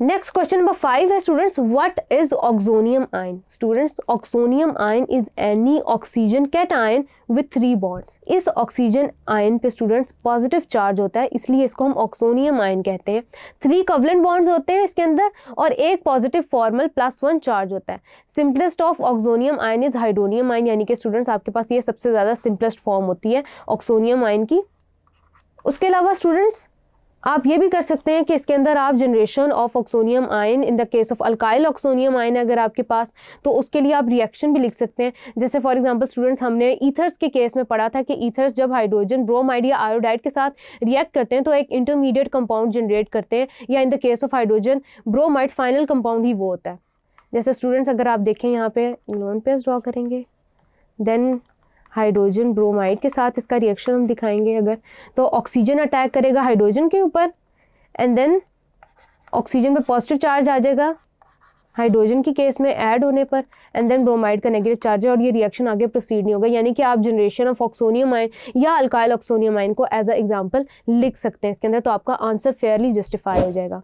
Next question number 5 है students, what is oxonium ion? Students, oxonium ion is any oxygen cation with 3 bonds. इस oxygen ion पे students positive charge होता है, इसलिए इसको हम ऑक्सोनियम आयन कहते हैं। 3 कोवलेंट बॉन्ड्स होते हैं इसके अंदर और एक पॉजिटिव फॉर्मल +1 चार्ज होता है। Simplest of oxonium ion is hydronium ion, यानी कि स्टूडेंट्स आपके पास ये सबसे ज़्यादा सिंपलेस्ट फॉर्म होती है ऑक्सोनियम आयन की। उसके अलावा स्टूडेंट्स आप ये भी कर सकते हैं कि इसके अंदर आप generation of oxonium ion in the case of alkyl oxonium ion अगर आपके पास, तो उसके लिए आप रिएक्शन भी लिख सकते हैं। जैसे फॉर एग्जांपल स्टूडेंट्स हमने ईथर्स के केस में पढ़ा था कि ईथर्स जब हाइड्रोजन ब्रोमाइड या आयोडाइड के साथ रिएक्ट करते हैं तो एक इंटरमीडिएट कंपाउंड जनरेट करते हैं, या in the case of hydrogen bromide final compound ही वो होता है। जैसे स्टूडेंट्स अगर आप देखें यहाँ पे लोन पेयर्स ड्रॉ करेंगे, देन हाइड्रोजन ब्रोमाइड के साथ इसका रिएक्शन हम दिखाएंगे अगर, तो ऑक्सीजन अटैक करेगा हाइड्रोजन के ऊपर एंड देन ऑक्सीजन पे पॉजिटिव चार्ज आ जाएगा हाइड्रोजन की केस में ऐड होने पर, एंड देन ब्रोमाइड का नेगेटिव चार्ज है और ये रिएक्शन आगे प्रोसीड नहीं होगा। यानी कि आप जनरेशन ऑफ ऑक्सोनियम आयन या अल्काइल ऑक्सोनियम आयन को एज अ एग्जांपल लिख सकते हैं इसके अंदर, तो आपका आंसर फेयरली जस्टिफाई हो जाएगा।